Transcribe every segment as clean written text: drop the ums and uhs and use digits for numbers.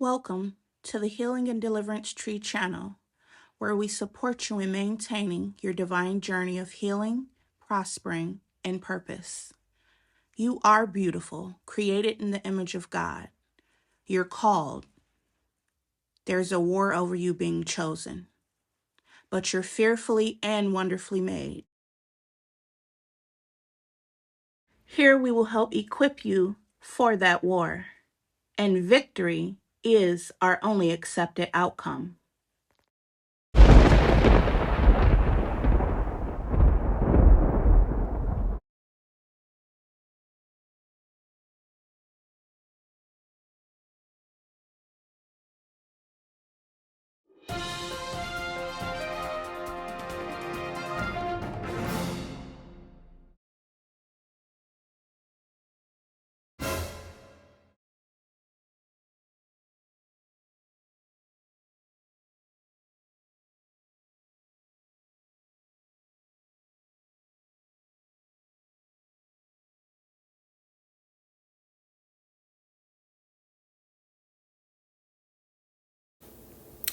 Welcome to the Healing and Deliverance Tree channel, where we support you in maintaining your divine journey of healing, prospering, and purpose. You are beautiful, created in the image of God. You're called. There's a war over you being chosen, but you're fearfully and wonderfully made. Here we will help equip you for that war, and victory is our only accepted outcome.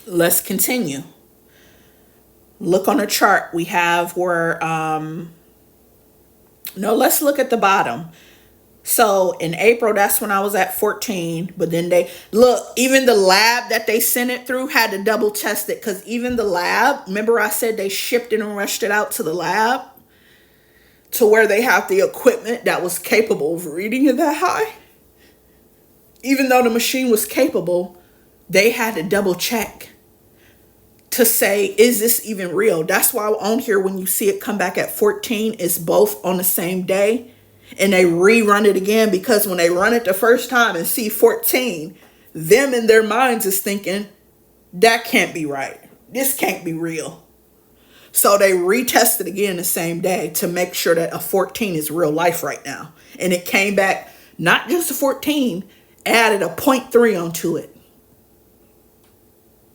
Let's continue. Look on the chart. We have where, let's look at the bottom. So in April, that's when I was at 14. But then even the lab that they sent it through had to double test it. Because even the lab, remember I said they shipped it and rushed it out to the lab to where they have the equipment that was capable of reading it that high. Even though the machine was capable, they had to double check to say, is this even real? That's why on here, when you see it come back at 14, it's both on the same day. And they rerun it again, because when they run it the first time and see 14, them in their minds is thinking, that can't be right. This can't be real. So they retest it again the same day to make sure that a 14 is real life right now. And it came back, not just a 14, added a 0.3 onto it.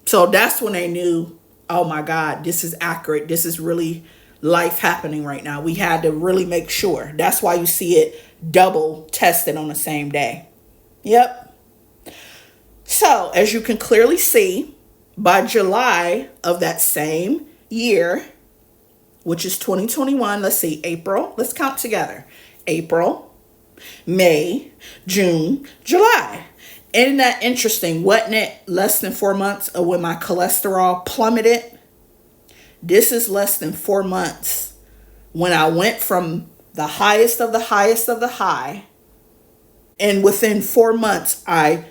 So that's when they knew, oh my God, this is accurate. This is really life happening right now. We had to really make sure. That's why you see it double tested on the same day. Yep. So as you can clearly see, by July of that same year, which is 2021, let's see, April, let's count together. April, May, June, July. Isn't that interesting? Wasn't it less than 4 months of when my cholesterol plummeted? This is less than 4 months when I went from the highest of the highest of the high, and within 4 months, I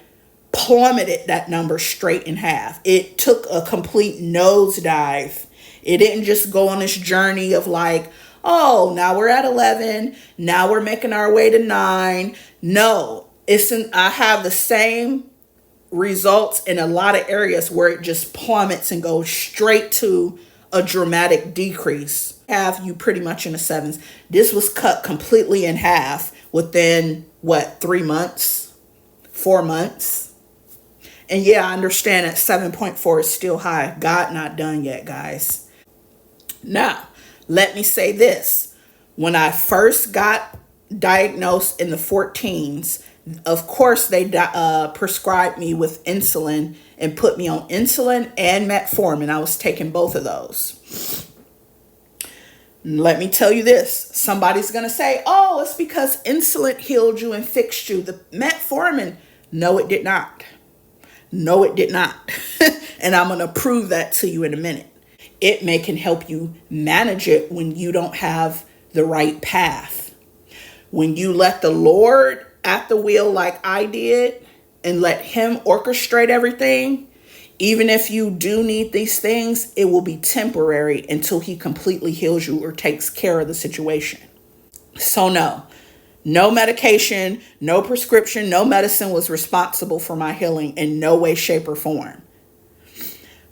plummeted that number straight in half. It took a complete nosedive. It didn't just go on this journey of like, oh, now we're at 11. Now we're making our way to 9. No, I have the same results in a lot of areas where it just plummets and goes straight to a dramatic decrease. Have you pretty much in the 7s. This was cut completely in half within 3 months, 4 months. And yeah, I understand that 7.4 is still high. God not done yet, guys. Now, let me say this. When I first got diagnosed in the 14s, of course, they prescribed me with insulin and put me on insulin and metformin. I was taking both of those. Let me tell you this. Somebody's going to say, oh, it's because insulin healed you and fixed you. The metformin, no, it did not. No, it did not. And I'm going to prove that to you in a minute. It can help you manage it when you don't have the right path. When you let the Lord at the wheel like I did and let him orchestrate everything, even if you do need these things, it will be temporary until he completely heals you or takes care of the situation. So no medication, no prescription, no medicine was responsible for my healing in no way, shape, or form.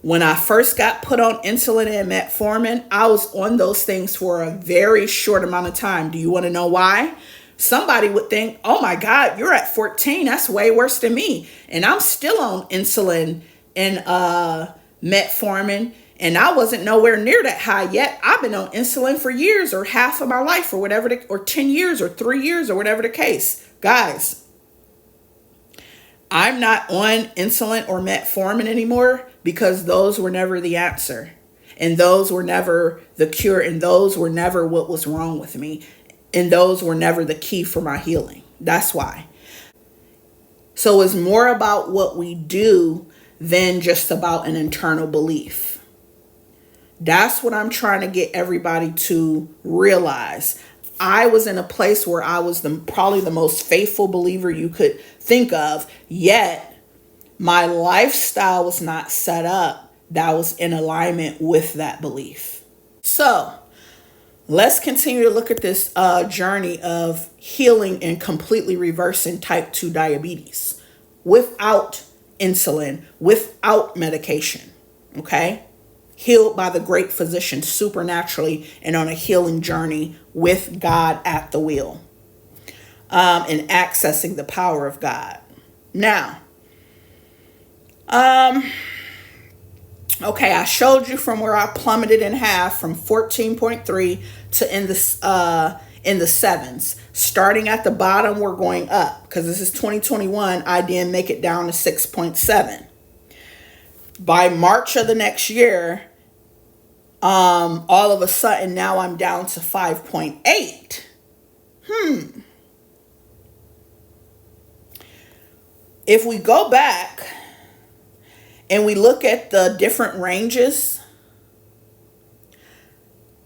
When I first got put on insulin and metformin, I was on those things for a very short amount of time. Do you want to know why? Somebody would think, oh my God, you're at 14. That's way worse than me. And I'm still on insulin and metformin. And I wasn't nowhere near that high yet. I've been on insulin for years or half of my life or whatever, or 10 years or 3 years or whatever the case. Guys, I'm not on insulin or metformin anymore because those were never the answer. And those were never the cure. And those were never what was wrong with me. And those were never the key for my healing. That's why. So it's more about what we do than just about an internal belief. That's what I'm trying to get everybody to realize. I was in a place where I was probably the most faithful believer you could think of, yet my lifestyle was not set up that was in alignment with that belief. So let's continue to look at this journey of healing and completely reversing type 2 diabetes without insulin, without medication. Okay? Healed by the great physician supernaturally and on a healing journey with God at the wheel, and accessing the power of God. Now, okay, I showed you from where I plummeted in half from 14.3 to in the sevens. Starting at the bottom, we're going up because this is 2021. I didn't make it down to 6.7. By March of the next year, all of a sudden now I'm down to 5.8. If we go back and we look at the different ranges,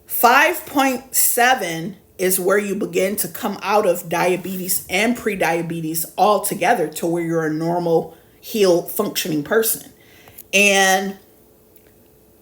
5.7 is where you begin to come out of diabetes and pre-diabetes altogether to where you're a normal, healed, functioning person. And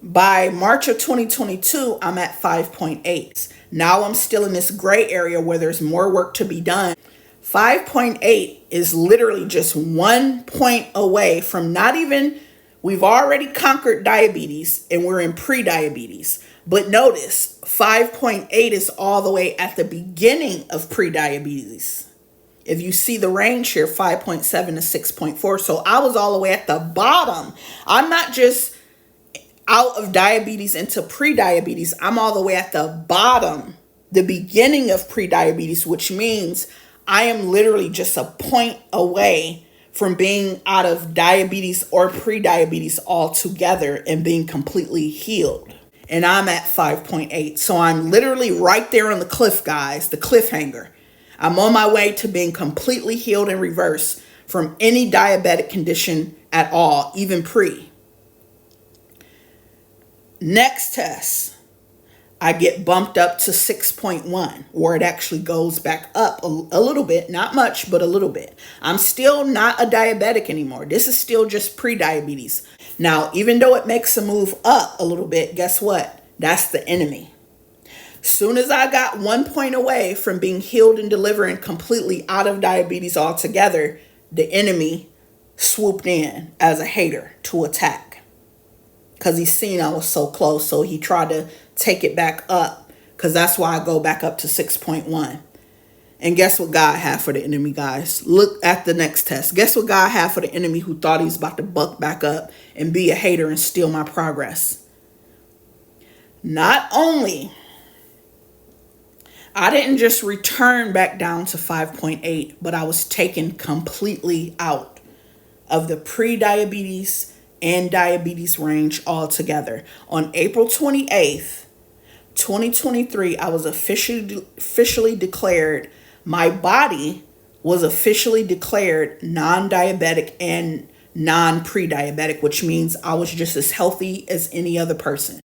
by March of 2022, I'm at 5.8. Now I'm still in this gray area where there's more work to be done. 5.8 is literally just 1 point away from not even, we've already conquered diabetes and we're in pre-diabetes. But notice 5.8 is all the way at the beginning of pre-diabetes. If you see the range here, 5.7 to 6.4. So I was all the way at the bottom. I'm not just out of diabetes into pre-diabetes. I'm all the way at the bottom, the beginning of pre-diabetes, which means I am literally just a point away from being out of diabetes or pre-diabetes altogether and being completely healed. And I'm at 5.8. So I'm literally right there on the cliff, guys, the cliffhanger. I'm on my way to being completely healed and reversed from any diabetic condition at all, even pre. Next test, I get bumped up to 6.1, where it actually goes back up a little bit, not much, but a little bit. I'm still not a diabetic anymore. This is still just pre-diabetes. Now, even though it makes a move up a little bit, guess what? That's the enemy. Soon as I got 1 point away from being healed and delivering completely out of diabetes altogether, the enemy swooped in as a hater to attack. Because he seen I was so close, so he tried to take it back up. Because that's why I go back up to 6.1. And guess what God had for the enemy, guys? Look at the next test. Guess what God had for the enemy who thought he was about to buck back up and be a hater and steal my progress? Not only I didn't just return back down to 5.8, but I was taken completely out of the pre-diabetes and diabetes range altogether. On April 28th, 2023, I was officially declared, my body was officially declared non-diabetic and non-pre-diabetic, which means I was just as healthy as any other person.